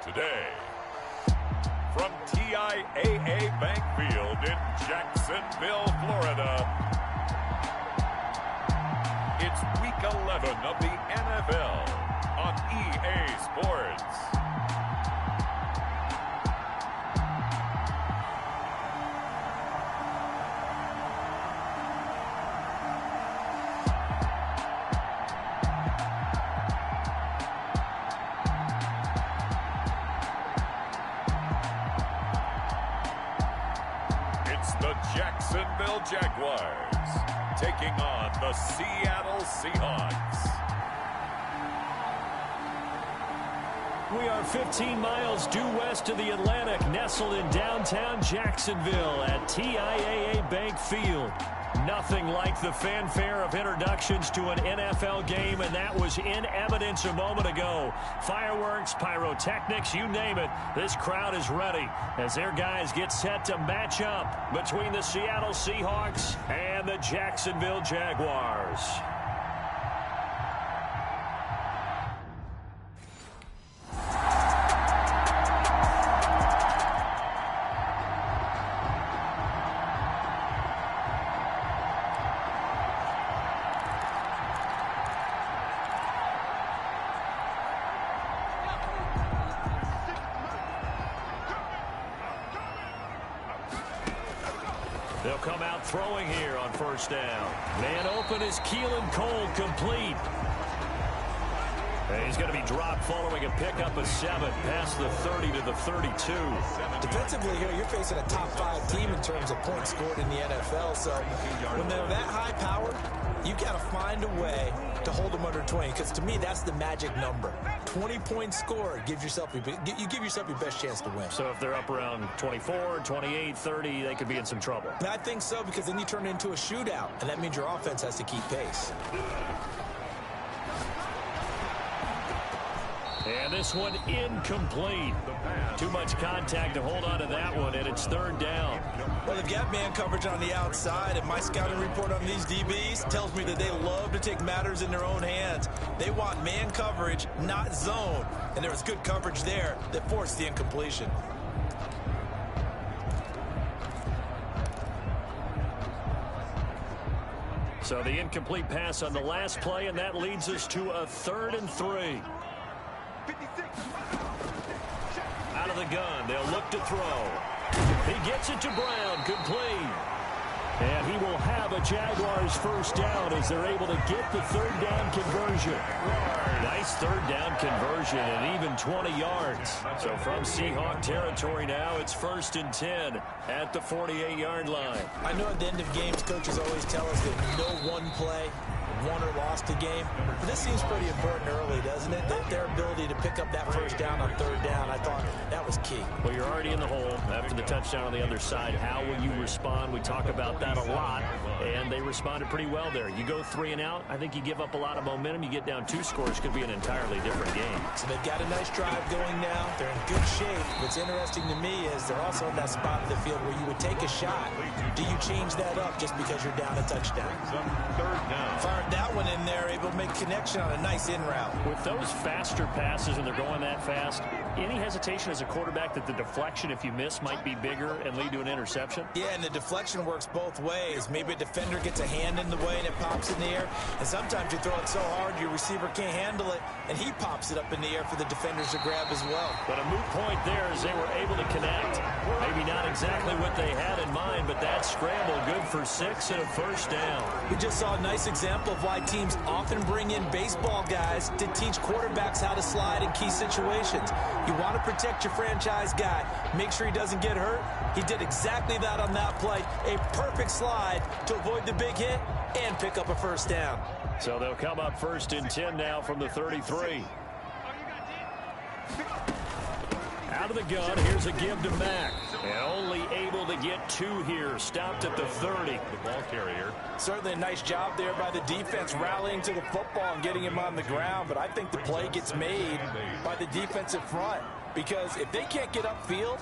Today, from TIAA Bank Field in Jacksonville, Florida, it's Week 11 of the NFL on EA Sports. The Jacksonville Jaguars taking on the Seattle Seahawks. We are 15 miles due west of the Atlantic, nestled in downtown Jacksonville at TIAA Bank Field. Nothing like the fanfare of introductions to an NFL game, and that was in evidence a moment ago. Fireworks, pyrotechnics, you name it. This crowd is ready as their guys get set to match up between the Seattle Seahawks and the Jacksonville Jaguars. They'll come out throwing here on first down. Man open is Keelan Cole, complete. And he's going to be dropped following a pickup of 7 past the 30 to the 32. Defensively here, you're facing a top 5 team in terms of points scored in the NFL. So when they're that high powered, you got to find a way to hold them under 20. Because to me, that's the magic number. 20 points scored, you give yourself your best chance to win. So if they're up around 24, 28, 30, they could be in some trouble. And I think so, because then you turn it into a shootout, and that means your offense has to keep pace. And this one incomplete. Too much contact to hold on to that one, and it's third down. Well, they've got man coverage on the outside, and my scouting report on these DBs tells me that they love to take matters in their own hands. They want man coverage, not zone. And there was good coverage there that forced the incompletion. So the incomplete pass on the last play, and that leads us to a 3rd and 3. Out of the gun, they'll look to throw. He gets it to Brown, complete. And he will have a Jaguars first down as they're able to get the 3rd down conversion. Nice 3rd down conversion and even 20 yards. So from Seahawk territory now, it's 1st and 10 at the 48-yard line. I know at the end of games, coaches always tell us that no one play won or lost a game. But this seems pretty important early, doesn't it? Their ability to pick up that first down on third down, I thought that was key. Well, you're already in the hole after the touchdown on the other side. How will you respond? We talk about that a lot, and they responded pretty well there. You go 3 and out, I think you give up a lot of momentum. You get down 2 scores, could be an entirely different game. So they've got a nice drive going now. They're in good shape. What's interesting to me is they're also in that spot of the field where you would take a shot. Do you change that up just because you're down a touchdown? Third down. Fired that one in there, able to make connection on a nice in route. With those faster passes and they're going that fast, any hesitation as a quarterback that the deflection, if you miss, might be bigger and lead to an interception? Yeah, and the deflection works both ways. Maybe a defender gets a hand in the way and it pops in the air. And sometimes you throw it so hard your receiver can't handle it, and he pops it up in the air for the defenders to grab as well. But a moot point there as they were able to connect. Maybe not exactly what they had in mind, but that scramble good for 6 and a first down. We just saw a nice example of why teams often bring in baseball guys to teach quarterbacks how to slide in key situations. You want to protect your franchise guy. Make sure he doesn't get hurt. He did exactly that on that play. A perfect slide to avoid the big hit and pick up a first down. So they'll come up 1st and 10 now from the 33. Out of the gun, here's a give to Mack. And only able to get 2 here. Stopped at the 30. The ball carrier. Certainly a nice job there by the defense rallying to the football and getting him on the ground. But I think the play gets made by the defensive front. Because if they can't get upfield,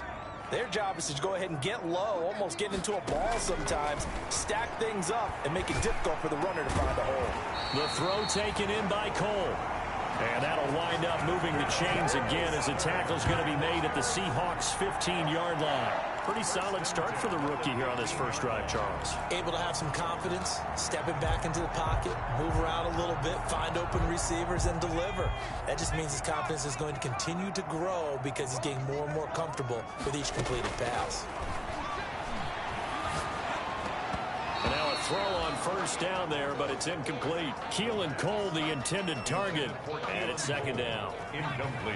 their job is to go ahead and get low, almost get into a ball sometimes, stack things up, and make it difficult for the runner to find a hole. The throw taken in by Cole. And that'll wind up moving the chains again as the tackle's going to be made at the Seahawks' 15-yard line. Pretty solid start for the rookie here on this first drive, Charles. Able to have some confidence, stepping back into the pocket, move around a little bit, find open receivers, and deliver. That just means his confidence is going to continue to grow because he's getting more and more comfortable with each completed pass. And now a throw on first down there, but it's incomplete. Keelan Cole, the intended target, and it's 2nd down. Incomplete.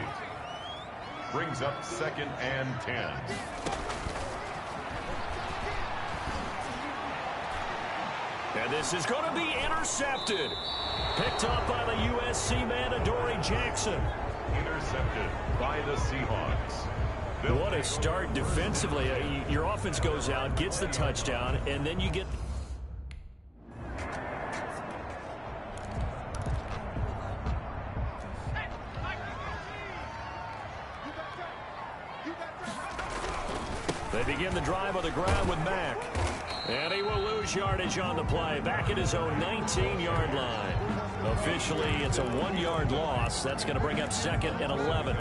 Brings up 2nd and 10. And this is going to be intercepted. Picked up by the USC man, Adoree Jackson. Intercepted by the Seahawks. What a start defensively. Your offense goes out, gets the touchdown, and then you get... They begin the drive on the ground with Mack. And he will lose yardage on the play. Back at his own 19-yard line. Officially, it's a 1-yard loss. That's going to bring up 2nd and 11.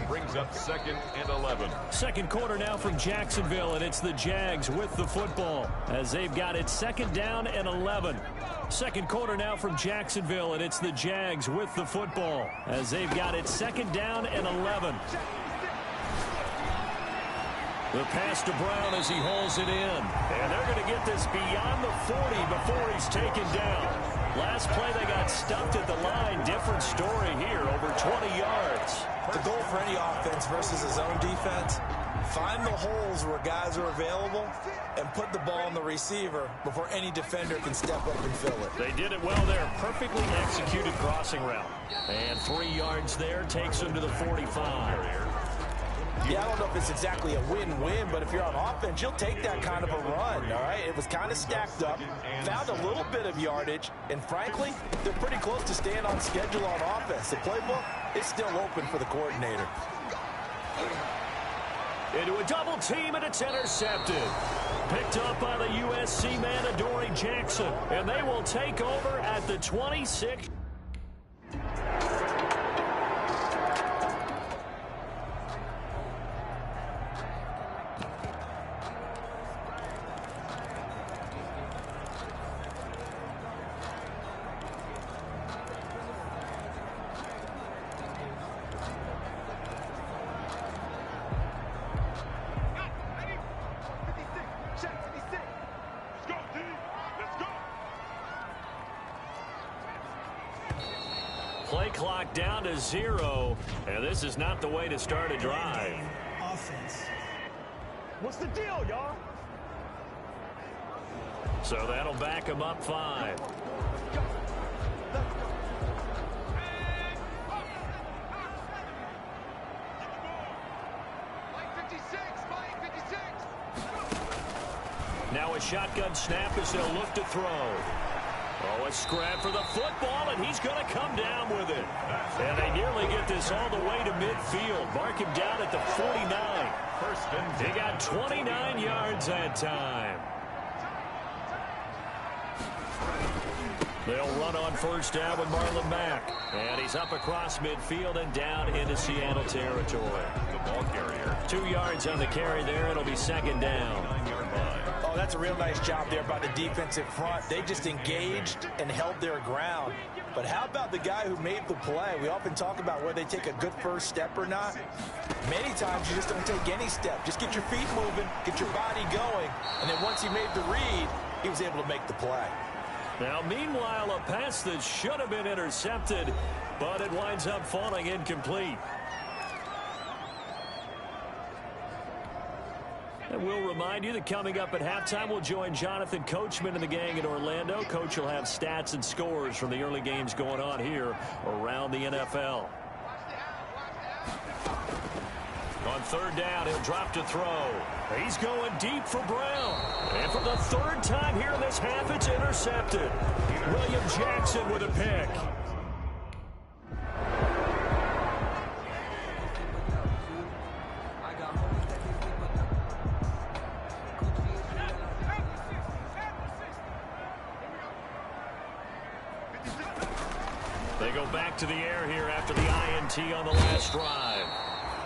Brings up 2nd and 11. Second quarter now from Jacksonville, and it's the Jags with the football as they've got it 2nd down and 11. Second quarter now from Jacksonville, and it's the Jags with the football as they've got it 2nd down and 11. The pass to Brown as he hauls it in. And they're going to get this beyond the 40 before he's taken down. Last play they got stuffed at the line. Different story here, over 20 yards. The goal for any offense versus a zone defense, find the holes where guys are available and put the ball on the receiver before any defender can step up and fill it. They did it well there. Perfectly executed crossing route. And 3 yards there takes them to the 45. Yeah, I don't know if it's exactly a win-win, but if you're on offense, you'll take that kind of a run, all right? It was kind of stacked up, found a little bit of yardage, and frankly, they're pretty close to staying on schedule on offense. The playbook is still open for the coordinator. Into a double team, and it's intercepted. Picked up by the USC man, Adoree Jackson, and they will take over at the 26. Play clock down to 0, and this is not the way to start a drive. Offense. What's the deal, y'all? So that'll back him up 5. Now a shotgun snap as they'll look to throw. Oh, a scrap for the football, and he's going to come down with it. And they nearly get this all the way to midfield. Mark him down at the 49. He got 29 yards that time. They'll run on first down with Marlon Mack. And he's up across midfield and down into Seattle territory. The ball carrier. 2 yards on the carry there. It'll be second down. 9-yard line. Oh, that's a real nice job there by the defensive front. They just engaged and held their ground. But how about the guy who made the play? We often talk about whether they take a good first step or not. Many times you just don't take any step. Just get your feet moving, get your body going. And then once he made the read, he was able to make the play. Now, meanwhile, a pass that should have been intercepted, but it winds up falling incomplete. And we'll remind you that coming up at halftime, we'll join Jonathan Coachman and the gang in Orlando. Coach will have stats and scores from the early games going on here around the NFL. On third down, he'll drop to throw. He's going deep for Brown. And for the third time here in this half, it's intercepted. William Jackson with a pick. They go back to the air here after the INT on the last drive.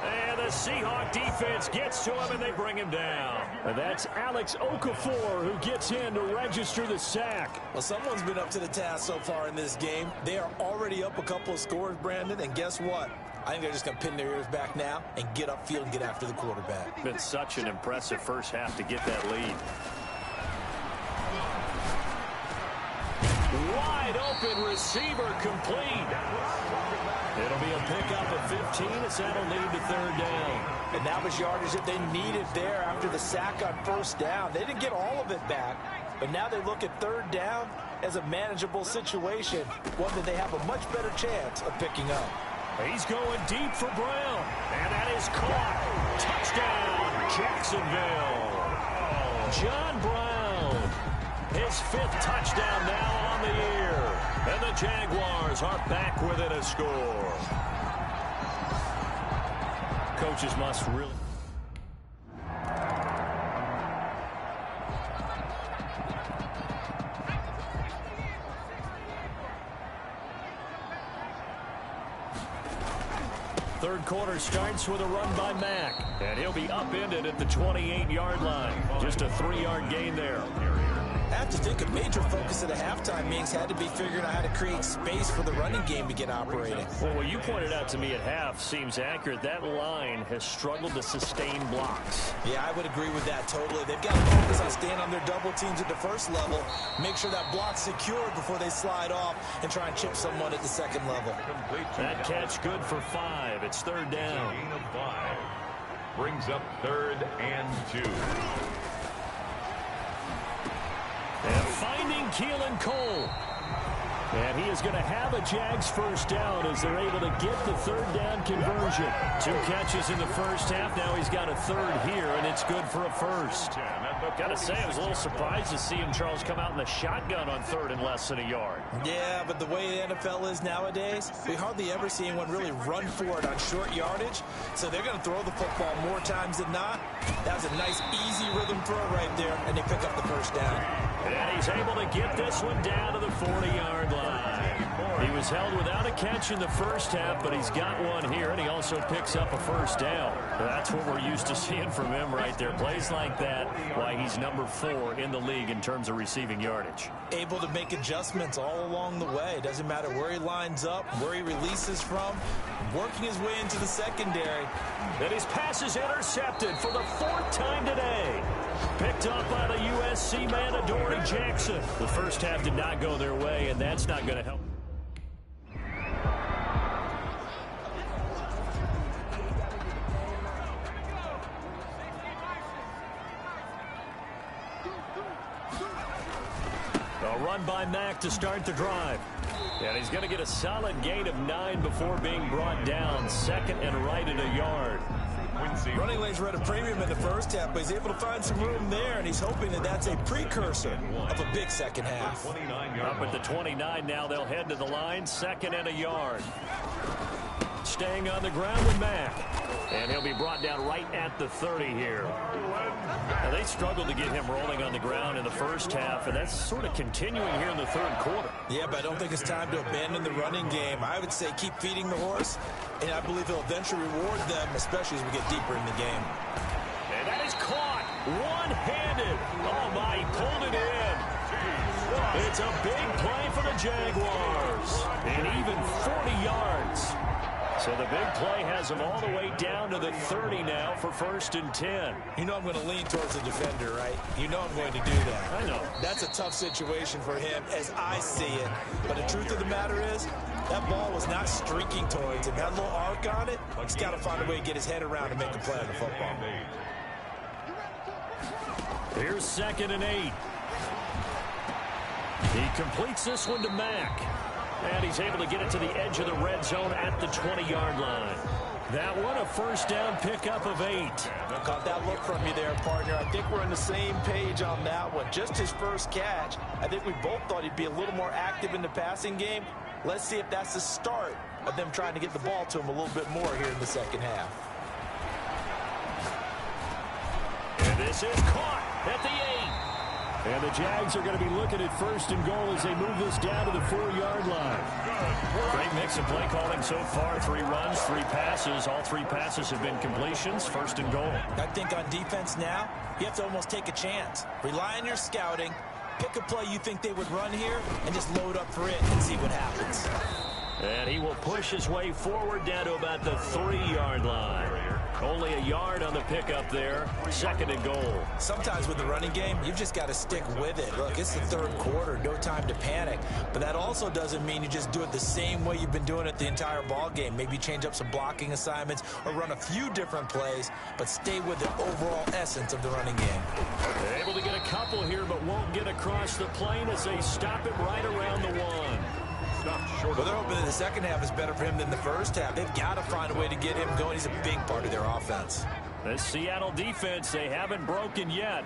And the Seahawks defense gets to him, and they bring him down. And that's Alex Okafor who gets in to register the sack. Well, someone's been up to the task so far in this game. They are already up a couple of scores, Brandon, and guess what? I think they're just going to pin their ears back now and get upfield and get after the quarterback. Been such an impressive first half to get that lead. Wide open receiver complete. It'll be a pickup of 15 as that'll lead to third down. And that was yardage that they needed there after the sack on first down. They didn't get all of it back, but now they look at third down as a manageable situation, one that they have a much better chance of picking up. He's going deep for Brown, and that is caught. Touchdown, Jacksonville. John Brown, his 5th touchdown now on the year. And the Jaguars are back within a score. Coaches must really... Third quarter starts with a run by Mack. And he'll be upended at the 28-yard line. Just a 3-yard gain there. I have to think a major focus of the halftime meetings had to be figuring out how to create space for the running game to get operating. Well, what you pointed out to me at half seems accurate. That line has struggled to sustain blocks. Yeah, I would agree with that totally. They've got to focus on staying on their double teams at the first level, make sure that block's secured before they slide off and try and chip someone at the second level. That catch good for 5. It's third down. Gain of 5. Brings up 3rd and 2. And finding Keelan Cole. And he is going to have a Jags first down as they're able to get the third down conversion. 2 catches in the first half. Now he's got a third here, and it's good for a first. Got to say, I was a little surprised to see him, Charles, come out in the shotgun on third and less than a yard. Yeah, but the way the NFL is nowadays, we hardly ever see anyone really run for it on short yardage. So they're going to throw the football more times than not. That was a nice, easy rhythm throw right there, and they pick up the first down. And he's able to get this one down to the 40-yard line. He was held without a catch in the first half, but he's got one here, and he also picks up a first down. That's what we're used to seeing from him right there. Plays like that, why he's number 4 in the league in terms of receiving yardage. Able to make adjustments all along the way. Doesn't matter where he lines up, where he releases from, working his way into the secondary. And his pass is intercepted for the 4th time today. Picked up by the USC man, Adoree Jackson. The first half did not go their way, and that's not going to help. A run by Mack to start the drive. And he's going to get a solid gain of 9 before being brought down. 2nd and right at a yard. When Running lanes were at a premium in the first half, but he's able to find some room there, and he's hoping that that's a precursor of a big second half. Up at the 29 now, they'll head to the line, 2nd and a yard. Staying on the ground with Mack. And he'll be brought down right at the 30 here. Now, they struggled to get him rolling on the ground in the first half, and that's sort of continuing here in the third quarter. Yeah, but I don't think it's time to abandon the running game. I would say keep feeding the horse, and I believe he'll eventually reward them, especially as we get deeper in the game. And that is caught one-handed. Oh, my, he pulled it in. It's a big play for the Jaguars. And even 40 yards. So the big play has him all the way down to the 30 now for 1st and 10. You know I'm going to lean towards the defender, right? You know I'm going to do that. I know. That's a tough situation for him as I see it. But the truth of the matter is, that ball was not streaking towards him. That little arc on it, he's got to find a way to get his head around and make a play on the football. Here's 2nd and 8. He completes this one to Mack. And he's able to get it to the edge of the red zone at the 20-yard line. That one, a 1st down pickup of 8. Caught that look from you there, partner. I think we're on the same page on that one. Just his first catch. I think we both thought he'd be a little more active in the passing game. Let's see if that's the start of them trying to get the ball to him a little bit more here in the second half. And this is caught at the 8. And the Jags are going to be looking at 1st and goal as they move this down to the 4-yard line. Great mix of play calling so far. 3 runs, 3 passes. All 3 passes have been completions. 1st and goal. I think on defense now, you have to almost take a chance. Rely on your scouting. Pick a play you think they would run here and just load up for it and see what happens. And he will push his way forward down to about the 3-yard line. Only a yard on the pickup there. 2nd and goal. Sometimes with the running game, you've just got to stick with it. Look, it's the 3rd quarter. No time to panic. But that also doesn't mean you just do it the same way you've been doing it the entire ball game. Maybe change up some blocking assignments or run a few different plays, but stay with the overall essence of the running game. They're able to get a couple here, but won't get across the plane as they stop it right around the 1. Well, they're hoping that the second half is better for him than the first half. They've got to find a way to get him going. He's a big part of their offense. The Seattle defense, they haven't broken yet.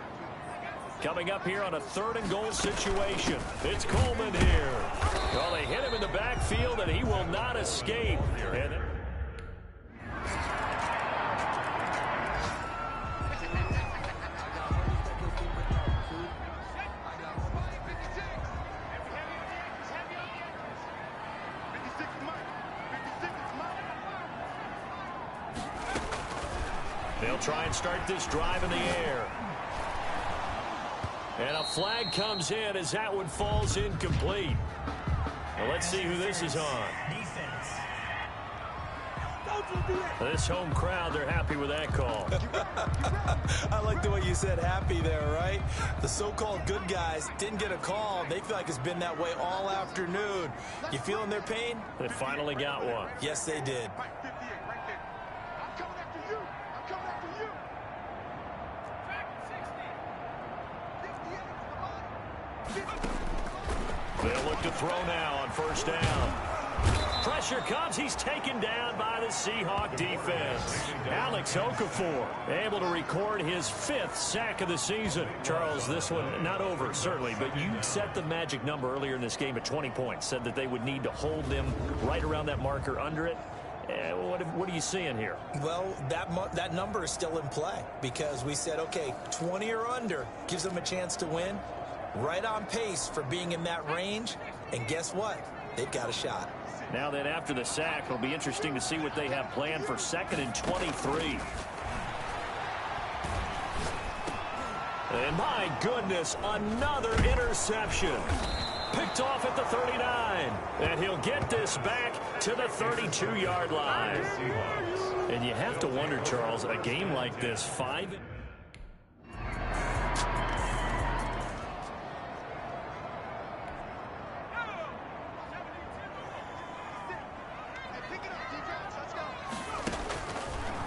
Coming up here on a 3rd and goal situation. It's Coleman here. Well, they hit him in the backfield, and he will not escape. And they'll try and start this drive in the air. And a flag comes in as that one falls incomplete. Well, let's see who this is on. This home crowd, they're happy with that call. I like the way you said happy there, right? The so-called good guys didn't get a call. They feel like it's been that way all afternoon. You feeling their pain? They finally got one. Yes, they did. They'll look to throw now on 1st down. Pressure comes. He's taken down by the Seahawk defense. Alex Okafor able to record his 5th sack of the season. Charles, this one not over, certainly, but you set the magic number earlier in this game at 20 points. Said that they would need to hold them right around that marker under it. What are you seeing here? Well, that number is still in play because we said, okay, 20 or under gives them a chance to win. Right on pace for being in that range. And guess what? They've got a shot. Now then, after the sack, it'll be interesting to see what they have planned for 2nd and 23. And my goodness, another interception. Picked off at the 39. And he'll get this back to the 32-yard line. And you have to wonder, Charles, a game like this, 5...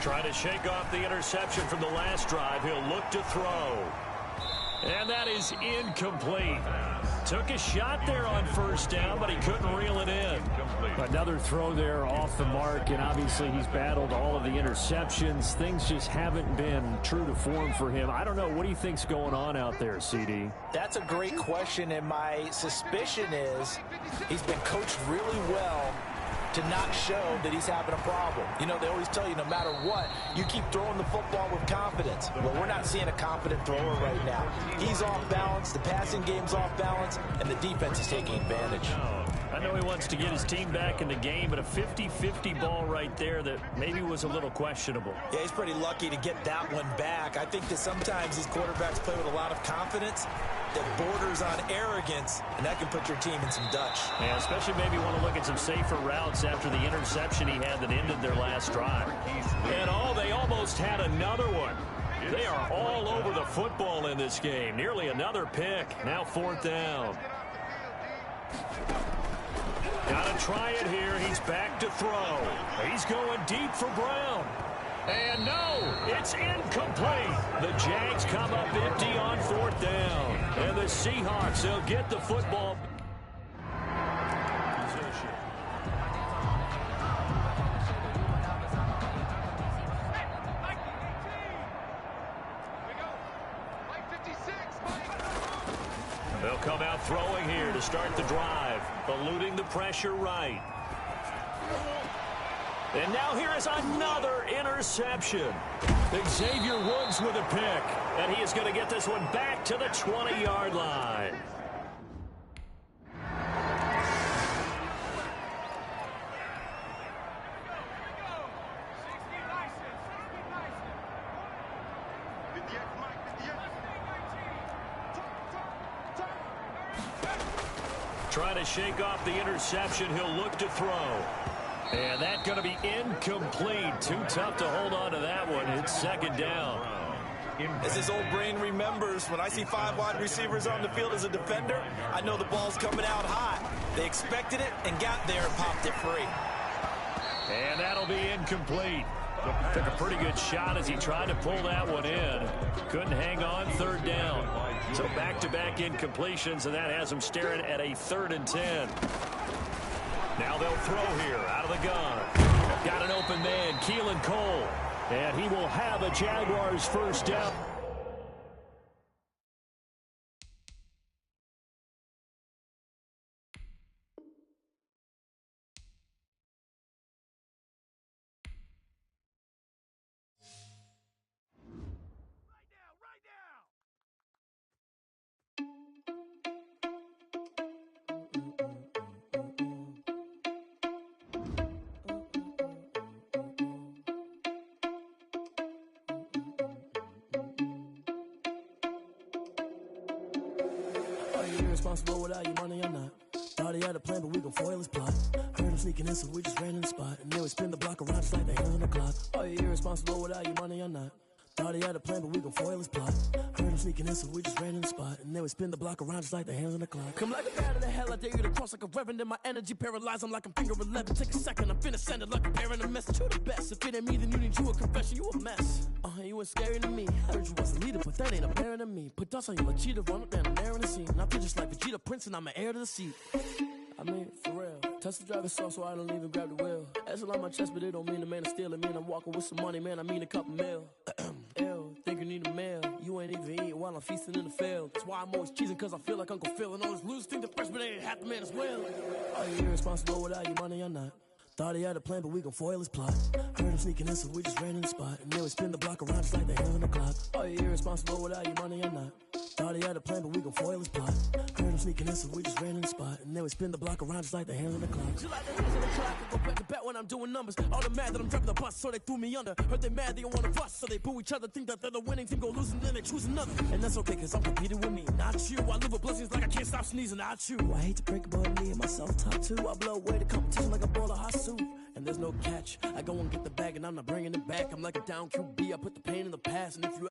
Trying to shake off the interception from the last drive. He'll look to throw. And that is incomplete. Took a shot there on first down, but he couldn't reel it in. Another throw there off the mark, and obviously he's battled all of the interceptions. Things just haven't been true to form for him. I don't know. What do you think's going on out there, CD? That's a great question, and my suspicion is he's been coached really well to not show that he's having a problem. You know, they always tell you no matter what, you keep throwing the football with confidence. Well, we're not seeing a confident thrower right now. He's off balance, the passing game's off balance, and the defense is taking advantage. I know he wants to get his team back in the game, but a 50-50 ball right there that maybe was a little questionable. Yeah, he's pretty lucky to get that one back. I think that sometimes these quarterbacks play with a lot of confidence that borders on arrogance, and that can put your team in some Dutch. Yeah, especially maybe want to look at some safer routes after the interception he had that ended their last drive. And they almost had another one. They are all over the football in this game. Nearly another pick. Now 4th down. Got to try it here. He's back to throw. He's going deep for Brown. And no, it's incomplete. The Jags come up empty on 4th down. And the Seahawks, they'll get the football. They'll come out throwing here to start the drive, eluding the pressure right. And now here is another interception. Xavier Woods with a pick, and he is going to get this one back to the 20-yard line. Trying to shake off the interception. He'll look to throw. And that's going to be incomplete. Too tough to hold on to that one. It's 2nd down. As his old brain remembers, when I see 5 wide receivers on the field as a defender, I know the ball's coming out hot. They expected it and got there and popped it free. And that'll be incomplete. Took a pretty good shot as he tried to pull that one in. Couldn't hang on. 3rd down. So back-to-back incompletions, and that has him staring at a 3rd and 10. Now they'll throw here out of the gun. Got an open man, Keelan Cole. And he will have a Jaguars 1st down. Irresponsible without your money or not. Thought he had a plan, but we gon' foil his plot. Heard him sneaking in, so we just ran in the spot. And then we spin the block around just like the hands on the clock. Are you irresponsible without your money or not? Thought he had a plan, but we gon' foil his plot. Heard him sneaking in, so we just ran in the spot. And then we spin the block around just like the hands on the clock. Come like a bat of the hell, I dare you to cross like a reverend. In my energy paralyzed, I'm like I'm finger 11. Take a second, I'm finna send it like a parent a message. You the best, if it ain't me, then you need you a confession. You a mess. You ain't scary to me. I heard you was a leader, but that ain't apparent to me. Put dust on you, a cheetah, run up down and there in the scene. I feel just like Vegeta Prince, and I'm an heir to the seat. I mean, for real. Touch the driver's soft, so I don't even grab the wheel. That's on my chest, but it don't mean the man is stealing. Man, I'm walking with some money, man, I mean a couple mil. Ew, think you need a meal. You ain't even eating while I'm feasting in the field. That's why I'm always cheesing, cause I feel like Uncle Phil. And all those losers think the freshman ain't half the man as well. Are you irresponsible without your money or not? Thought he had a plan, but we gon' foil his plot. Heard him sneaking in, so we just ran in the spot. And then we spin the block around just like the hands on the clock. Are you irresponsible without your money or not? Thought he had a plan, but we gon' foil his plot. Heard him sneaking in, so we just ran in the spot. And then we spin the block around just like the hands on the clock. Just like the hands on the clock, I go back to back when I'm doing numbers. All the mad that I'm driving the bus, so they threw me under. Heard they mad, they don't wanna bust, so they boo each other. Think that they're the winning team, go losing, then they choose another. And that's okay, cause I'm competing with me, not you. I live with blessings like I can't stop sneezing, not you. I hate to break it, but me and myself top two. I blow away the competition like a bowl of hot soup. And there's no catch. I go and get the bag and I'm not bringing it back. I'm like a down QB. I put the pain in the past. And if you